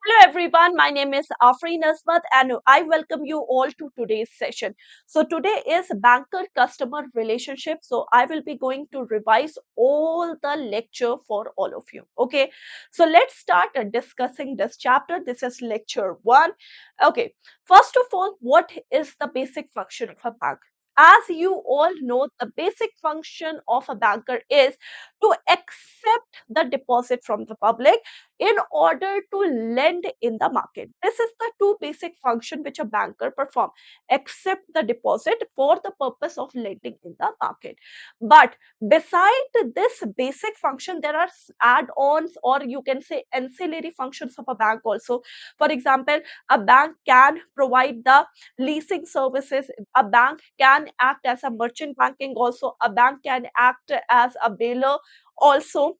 Hello everyone, my name is Afreen Asmat and I welcome you all to today's session. So today is banker-customer relationship. So I will be going to revise all the lecture for all of you. Okay, so let's start discussing this chapter. This is lecture 1. Okay, first of all, what is the basic function of a bank? As you all know, the basic function of a banker is to accept the deposit from the public in order to lend in the market. This is the two basic function which a banker perform: accept the deposit for the purpose of lending in the market. But beside this basic function, there are add-ons, or you can say ancillary functions of a bank also. For example, a bank can provide the leasing services, a bank can act as a merchant banking also, a bank can act as a bailer also,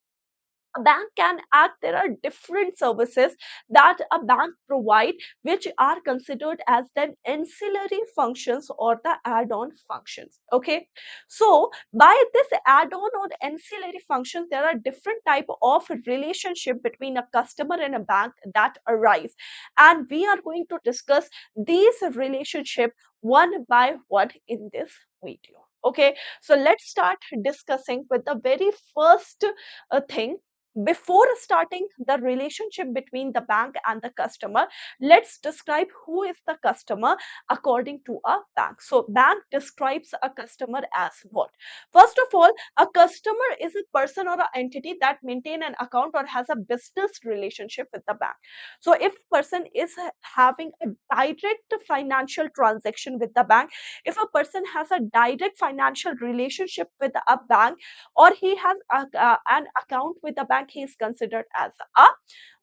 a bank can act. There are different services that a bank provide which are considered as then ancillary functions or the add-on functions. Okay, so by this add-on or ancillary functions, there are different type of relationship between a customer and a bank that arise, and we are going to discuss these relationship one by one in this video. Okay, so let's start discussing with the very first thing. Before starting the relationship between the bank and the customer, let's describe who is the customer according to a bank. So bank describes a customer as what? First of all, a customer is a person or an entity that maintain an account or has a business relationship with the bank. So if person is having a direct financial transaction with the bank, if a person has a direct financial relationship with a bank, or he has an account with the bank, he is considered as a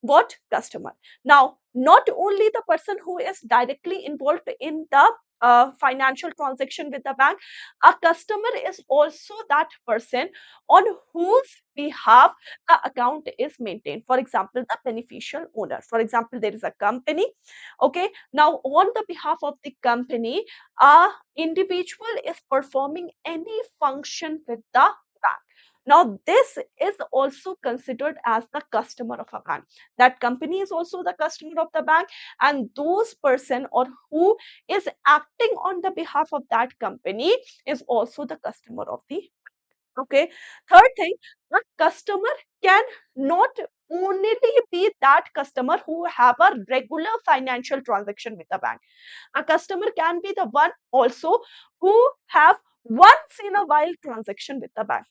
what? Customer. Now, not only the person who is directly involved in the financial transaction with the bank, a customer is also that person on whose behalf the account is maintained. For example, the beneficial owner. For example, there is a company. Okay, now on the behalf of the company, a individual is performing any function with the bank. Now, this is also considered as the customer of a bank. That company is also the customer of the bank, and those person or who is acting on the behalf of that company is also the customer of the. Okay. Third thing, a customer can not only be that customer who have a regular financial transaction with the bank. A customer can be the one also who have once in a while transaction with the bank.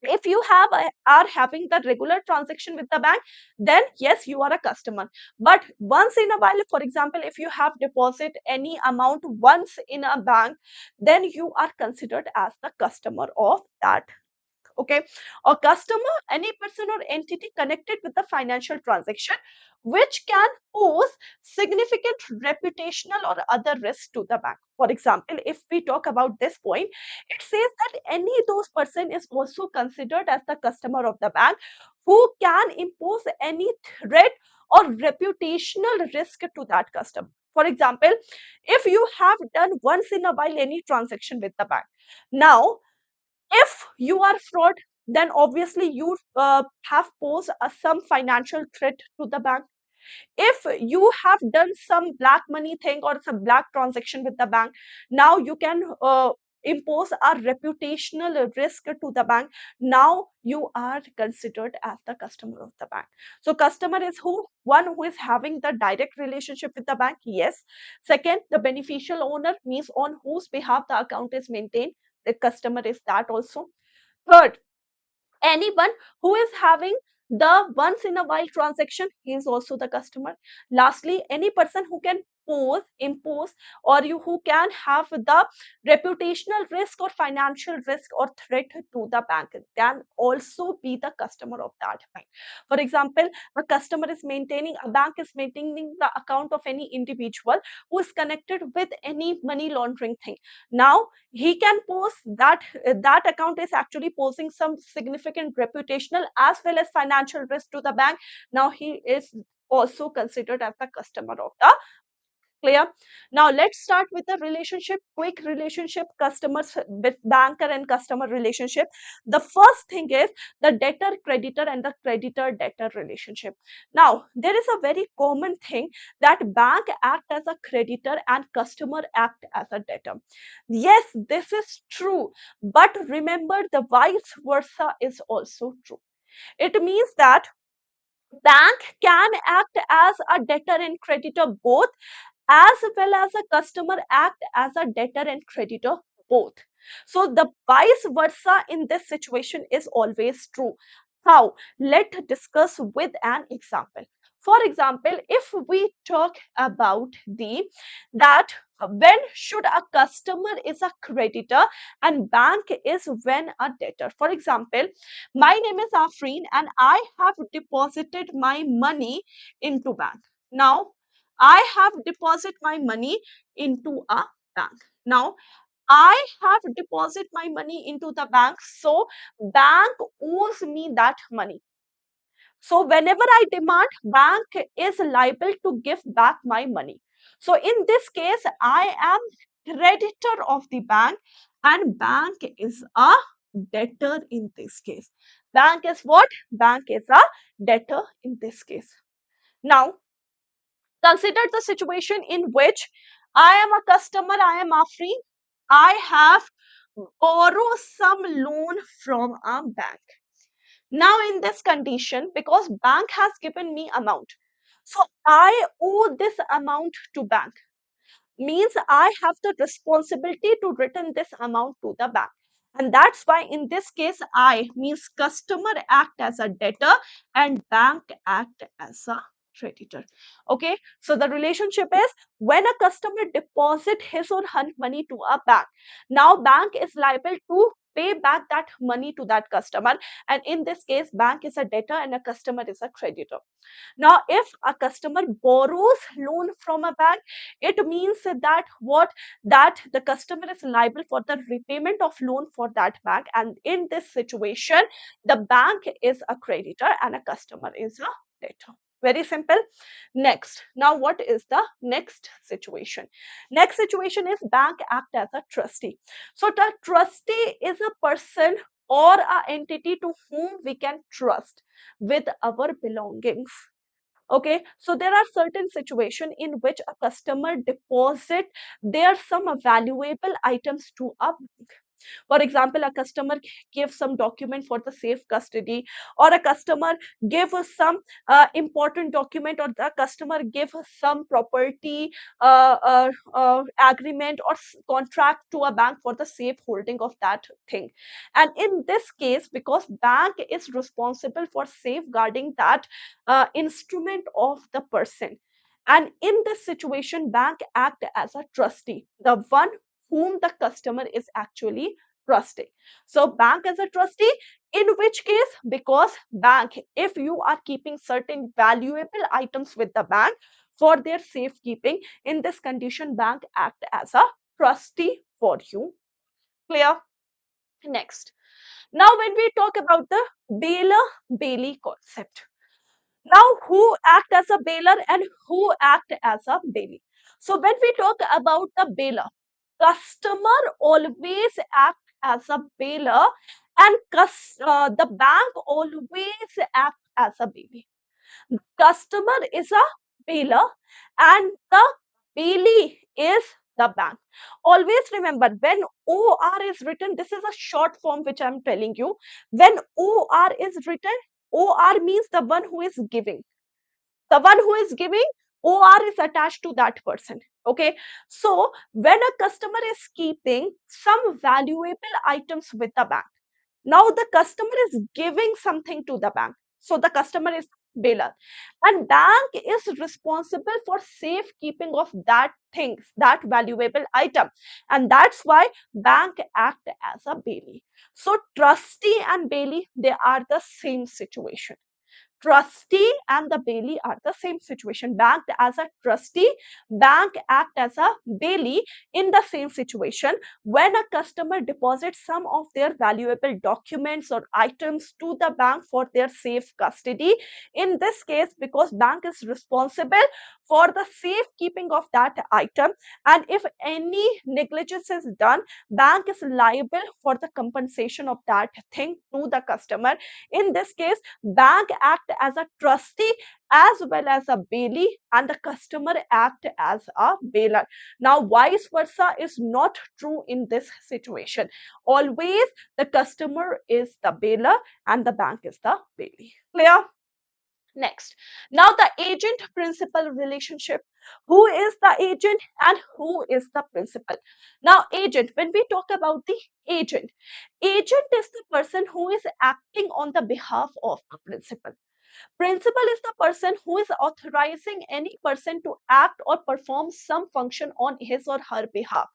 If you are having the regular transaction with the bank, then yes, you are a customer. But once in a while, for example, if you have deposit any amount once in a bank, then you are considered as the customer of that. Okay, a customer, any person or entity connected with the financial transaction which can pose significant reputational or other risk to the bank. For example, if we talk about this point, it says that any those person is also considered as the customer of the bank who can impose any threat or reputational risk to that customer. For example, if you have done once in a while any transaction with the bank, now if you are fraud, then obviously you have posed some financial threat to the bank. If you have done some black money thing or some black transaction with the bank, now you can impose a reputational risk to the bank. Now you are considered as the customer of the bank. So customer is who? One who is having the direct relationship with the bank, yes. Second, the beneficial owner means on whose behalf the account is maintained, the customer is that also. Third, anyone who is having the once in a while transaction, he is also the customer. Lastly, any person who can impose, or you who can have the reputational risk or financial risk or threat to the bank can also be the customer of that bank. For example, a bank is maintaining the account of any individual who is connected with any money laundering thing. Now he can pose that that account is actually posing some significant reputational as well as financial risk to the bank. Now he is also considered as the customer of the. Clear? Now let's start with the relationship, quick relationship, customers with banker and customer relationship. The first thing is the debtor creditor and the creditor debtor relationship. Now there is a very common thing that bank act as a creditor and customer act as a debtor. Yes, this is true, but remember the vice versa is also true. It means that bank can act as a debtor and creditor both, as well as a customer act as a debtor and creditor both. So the vice versa in this situation is always true. How? Let's discuss with an example. For example, if we talk about the that when should a customer is a creditor and bank is when a debtor. For example, my name is Afreen and I have deposited my money into bank. Now I have deposit my money into a bank. Now I have deposit my money into the bank, so bank owes me that money. So whenever I demand, bank is liable to give back my money. So in this case, I am creditor of the bank and bank is a debtor in this case. Bank is what? Bank is a debtor in this case. Now consider the situation in which I am a customer, I am offering, I have borrowed some loan from a bank. Now in this condition, because bank has given me amount, so I owe this amount to bank, means I have the responsibility to return this amount to the bank. And that's why in this case, I means customer act as a debtor and bank act as a creditor. Okay, so the relationship is when a customer deposit his or her money to a bank, now bank is liable to pay back that money to that customer, and in this case bank is a debtor and a customer is a creditor. Now, if a customer borrows loan from a bank, it means that what? That the customer is liable for the repayment of loan for that bank. And in this situation, the bank is a creditor and a customer is a debtor. Very simple. Next, now what is the next situation? Next situation is bank act as a trustee. So the trustee is a person or a entity to whom we can trust with our belongings. Okay, so there are certain situations in which a customer deposit their some valuable items to a bank. For example, a customer gives some document for the safe custody, or a customer give us some important document, or the customer give us some property agreement or contract to a bank for the safe holding of that thing. And in this case, because bank is responsible for safeguarding that instrument of the person, and in this situation, bank act as a trustee, the one whom the customer is actually trusting. So bank as a trustee, in which case, because bank, if you are keeping certain valuable items with the bank for their safekeeping, in this condition, bank act as a trustee for you. Clear? Next. Now, when we talk about the bailer-bailee concept, now who act as a bailer and who act as a bailee? So when we talk about the bailer, customer always act as a bailer and the bank always act as a bailee. Customer is a bailer and the bailee is the bank. Always remember, when OR is written, this is a short form which I am telling you. When OR is written, OR means the one who is giving. The one who is giving, OR is attached to that person. Okay, so when a customer is keeping some valuable items with the bank, now the customer is giving something to the bank, so the customer is bailer, and bank is responsible for safekeeping of that things, that valuable item, and that's why bank act as a bailee. So trustee and bailee, they are the same situation. trustee and the bailee are the same situation. Bank as a trustee, bank act as a bailee in the same situation. When a customer deposits some of their valuable documents or items to the bank for their safe custody, in this case, because bank is responsible for the safekeeping of that item, and if any negligence is done, bank is liable for the compensation of that thing to the customer. In this case, bank act as a trustee as well as a bailee, and the customer act as a bailer. Now, vice versa is not true in this situation. Always the customer is the bailer and the bank is the bailee. Clear? Next, now the agent principal relationship. Who is the agent and who is the principal? Now, agent, when we talk about the agent, agent is the person who is acting on the behalf of the principal. Principal is the person who is authorizing any person to act or perform some function on his or her behalf.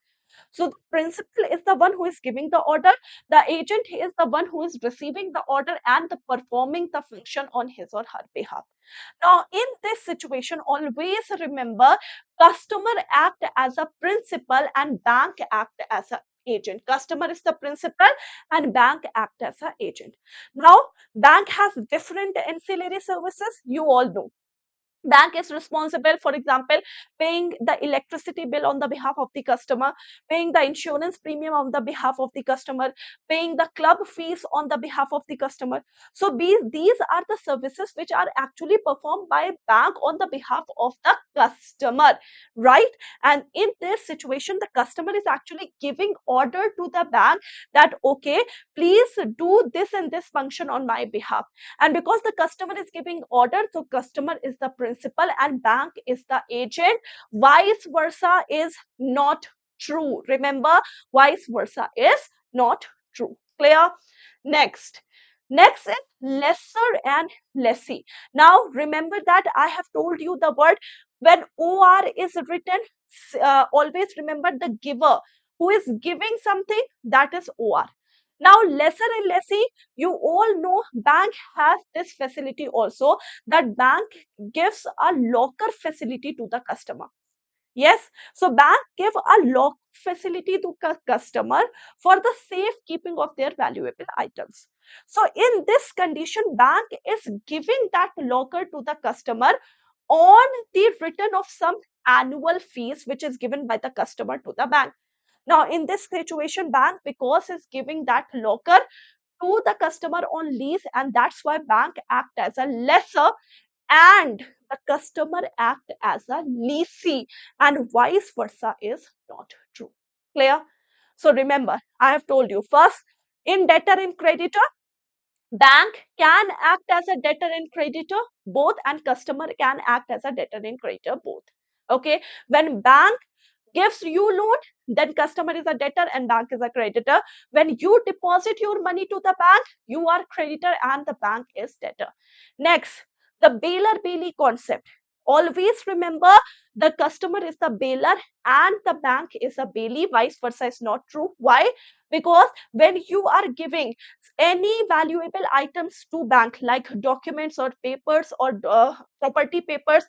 So the principal is the one who is giving the order. The agent is the one who is receiving the order and the performing the function on his or her behalf. Now, in this situation, always remember customer act as a principal and bank act as a agent. Customer is the principal and bank act as a agent. Now, bank has different ancillary services. You all know. Bank is responsible, for example, paying the electricity bill on the behalf of the customer, paying the insurance premium on the behalf of the customer, paying the club fees on the behalf of the customer. So these are the services which are actually performed by bank on the behalf of the customer, right? And in this situation, the customer is actually giving order to the bank that, okay, please do this and this function on my behalf. And because the customer is giving order, so customer is the principal and bank is the agent. Vice versa is not true. Remember, vice versa is not true. Clear? Next. Next is lessor and lessee. Now, remember that I have told you the word when OR is written, always remember the giver who is giving something, that is OR. Now, lessor and lessee, you all know bank has this facility also, that bank gives a locker facility to the customer. Yes, so bank give a lock facility to customer for the safekeeping of their valuable items. So in this condition, bank is giving that locker to the customer on the return of some annual fees which is given by the customer to the bank. Now, in this situation, bank, because is giving that locker to the customer on lease, and that's why bank act as a lessor and the customer act as a lessee, and vice versa is not true. Clear? So remember, I have told you first, in debtor and creditor, bank can act as a debtor and creditor both, and customer can act as a debtor and creditor both. Okay, when bank gives you loan, then customer is a debtor and bank is a creditor. When you deposit your money to the bank, you are creditor and the bank is debtor. Next, the bailer bailee concept. Always remember the customer is the bailer and the bank is a bailee. Vice versa is not true. Why? Because when you are giving any valuable items to bank like documents or papers or property papers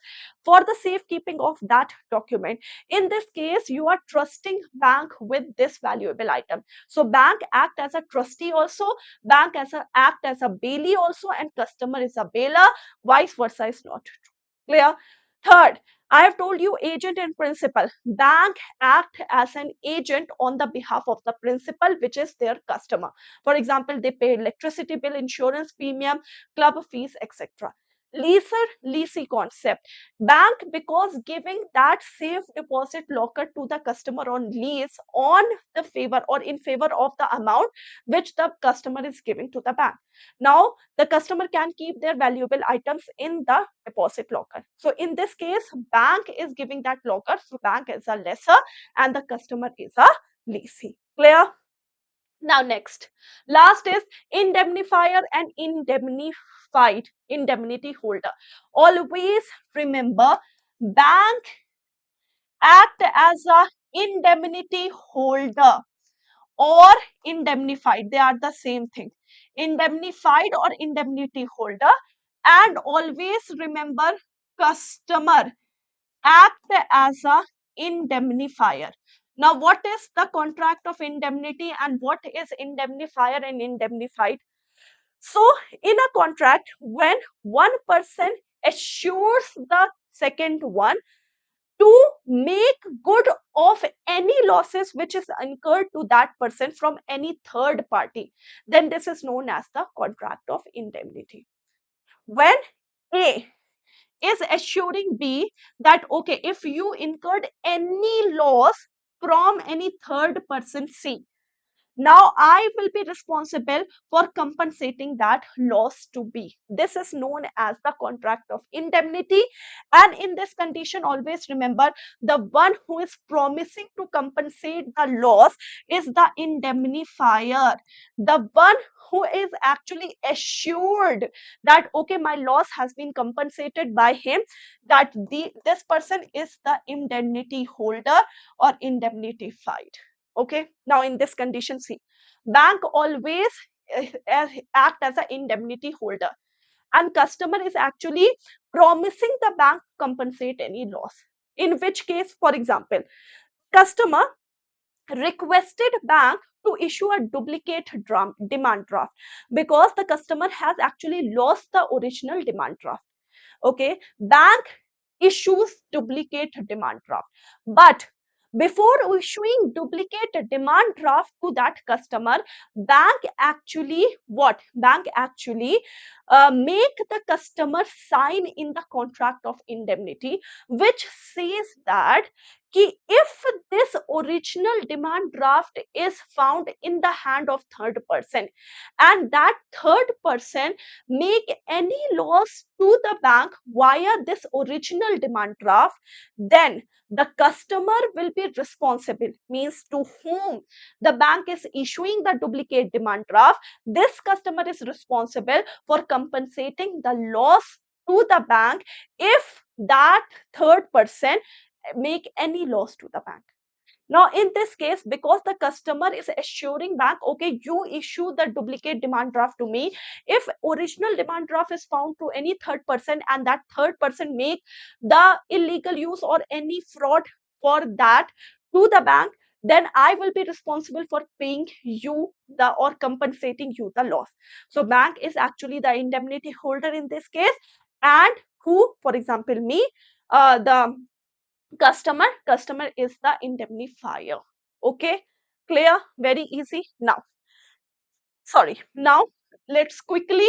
for the safekeeping of that document, in this case you are trusting bank with this valuable item. So bank act as a trustee also, bank as a act as a bailee also, and customer is a bailer. Vice versa is not true. Clear? Third, I have told you agent and principal. Bank act as an agent on the behalf of the principal, which is their customer. For example, they pay electricity bill, insurance premium, club fees, etc. Leaser, leasee concept. Bank, because giving that safe deposit locker to the customer on lease on the favor or in favor of the amount which the customer is giving to the bank. Now, the customer can keep their valuable items in the deposit locker. So in this case, bank is giving that locker. So bank is a lessor and the customer is a lessee. Clear? Now next, last is indemnifier and indemnified, indemnity holder. Always remember, bank act as a indemnity holder or indemnified. They are the same thing. Indemnified or indemnity holder And always remember, customer act as a indemnifier. Now, what is the contract of indemnity and what is indemnifier and indemnified? So, in a contract, when one person assures the second one to make good of any losses which is incurred to that person from any third party, then this is known as the contract of indemnity. When A is assuring B that, okay, if you incurred any loss from any third person C, now I will be responsible for compensating that loss to B. This is known as the contract of indemnity. And in this condition, always remember, the one who is promising to compensate the loss is the indemnifier. The one who is actually assured that, okay, my loss has been compensated by him, that this person is the indemnity holder or indemnified. Okay, now in this condition, see, bank always act as an indemnity holder, and customer is actually promising the bank to compensate any loss. In which case, for example, customer requested bank to issue a duplicate demand draft because the customer has actually lost the original demand draft. Okay, bank issues duplicate demand draft, but before issuing duplicate demand draft to that customer, bank actually what? Bank actually make the customer sign in the contract of indemnity, which says that if this original demand draft is found in the hand of third person and that third person make any loss to the bank via this original demand draft, then the customer will be responsible, means to whom the bank is issuing the duplicate demand draft, this customer is responsible for compensating the loss to the bank if that third person make any loss to the bank. Now, in this case, because the customer is assuring bank, okay, you issue the duplicate demand draft to me. If original demand draft is found to any third person and that third person make the illegal use or any fraud for that to the bank, then I will be responsible for paying you the or compensating you the loss. So bank is actually the indemnity holder in this case, and who, for example, me, the customer is the indemnifier. Okay, clear? Very easy. Now let's quickly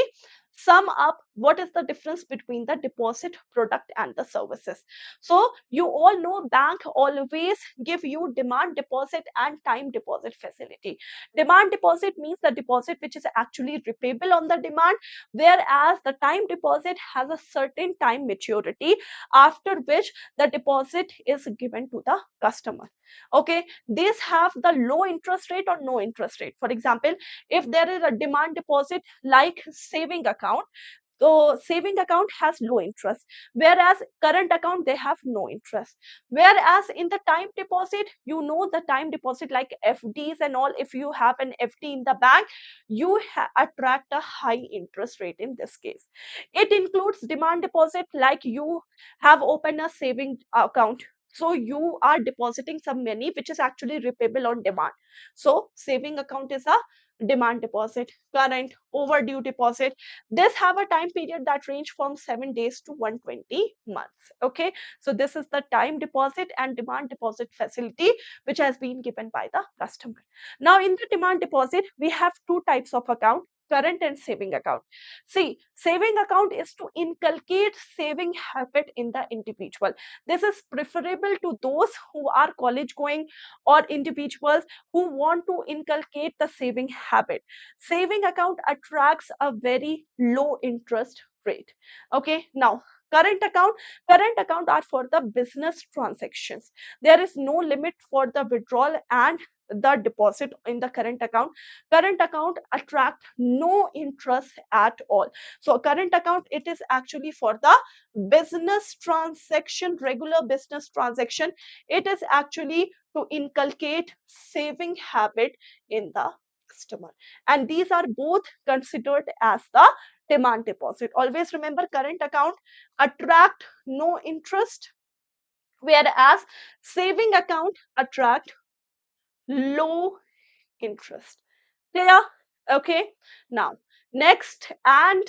sum up what is the difference between the deposit product and the services. So you all know bank always give you demand deposit and time deposit facility. Demand deposit means the deposit which is actually repayable on the demand, whereas the time deposit has a certain time maturity after which the deposit is given to the customer. Okay, these have the low interest rate or no interest rate. For example, if there is a demand deposit like saving account, so saving account has low interest, whereas current account they have no interest. Whereas in the time deposit, you know, the time deposit like FDs and all, if you have an FD in the bank, you attract a high interest rate. In this case, it includes demand deposit like you have opened a saving account, so you are depositing some money which is actually repayable on demand. So saving account is a demand deposit. Current, overdue deposit, this have a time period that range from 7 days to 120 months. Okay, so this is the time deposit and demand deposit facility which has been given by the customer. Now in the demand deposit, we have two types of account, current and saving account. See, saving account is to inculcate saving habit in the individual. This is preferable to those who are college going or individuals who want to inculcate the saving habit. Saving account attracts a very low interest rate. Okay, now current account are for the business transactions. There is no limit for the withdrawal and the deposit in the current account. Current account attract no interest at all. So current account, it is actually for the business transaction, regular business transaction. It is actually to inculcate saving habit in the customer. And these are both considered as the demand deposit. Always remember, current account attract no interest, whereas saving account attract low interest. Clear? Okay. Now, next and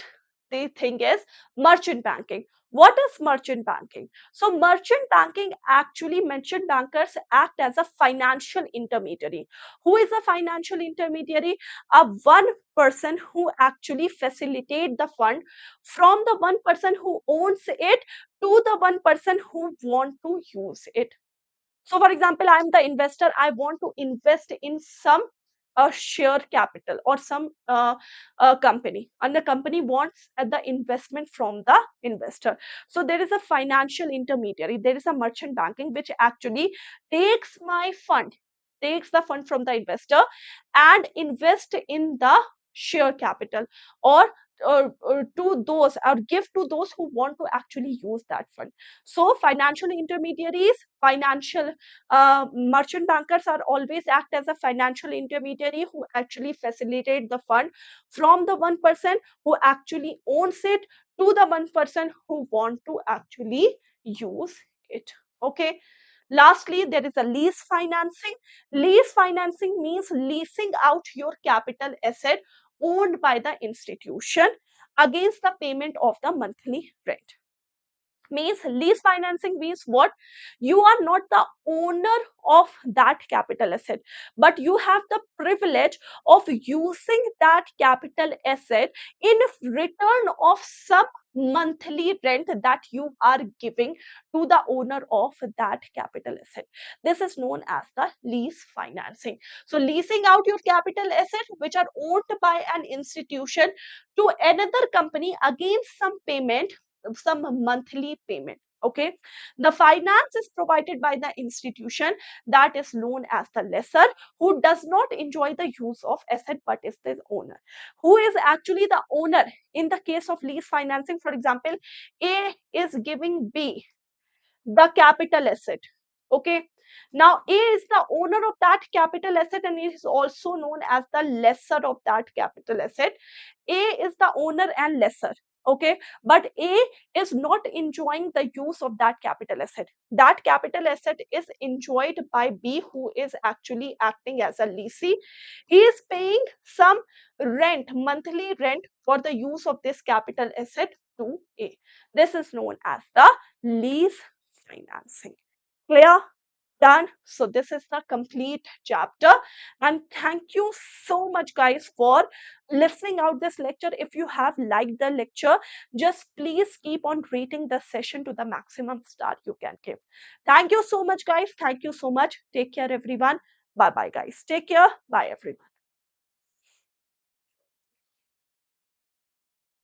the thing is merchant banking. What is merchant banking? So, merchant banking, actually merchant bankers act as a financial intermediary. Who is a financial intermediary? A one person who actually facilitate the fund from the one person who owns it to the one person who want to use it. So, for example, I'm the investor. I want to invest in some share capital or some company, and the company wants the investment from the investor. So, there is a financial intermediary. There is a merchant banking which actually takes my fund, takes the fund from the investor and invest in the share capital, or to those, or give to those who want to actually use that fund. So financial intermediaries, financial merchant bankers are always act as a financial intermediary who actually facilitate the fund from the one person who actually owns it to the one person who want to actually use it. Okay. Lastly, there is a lease financing. Lease financing means leasing out your capital asset owned by the institution against the payment of the monthly rent. Means lease financing means what? You are not the owner of that capital asset, but you have the privilege of using that capital asset in return of some monthly rent that you are giving to the owner of that capital asset. This is known as the lease financing. So leasing out your capital asset which are owned by an institution to another company against some payment, some monthly payment. Okay, the finance is provided by the institution, that is known as the lessor, who does not enjoy the use of asset but is the owner. Who is actually the owner in the case of lease financing? For example, A is giving B the capital asset. Okay, now A is the owner of that capital asset and is also known as the lessor of that capital asset. A is the owner and lessor. Okay, but A is not enjoying the use of that capital asset. That capital asset is enjoyed by B, who is actually acting as a lessee. He is paying some rent, monthly rent, for the use of this capital asset to A. This is known as the lease financing. Clear? Done. So this is the complete chapter, and thank you so much guys for listening out this lecture. If you have liked the lecture, just please keep on rating the session to the maximum star you can give. Thank you so much guys. Thank you so much. Take care everyone. Bye bye guys. Take care. Bye everyone.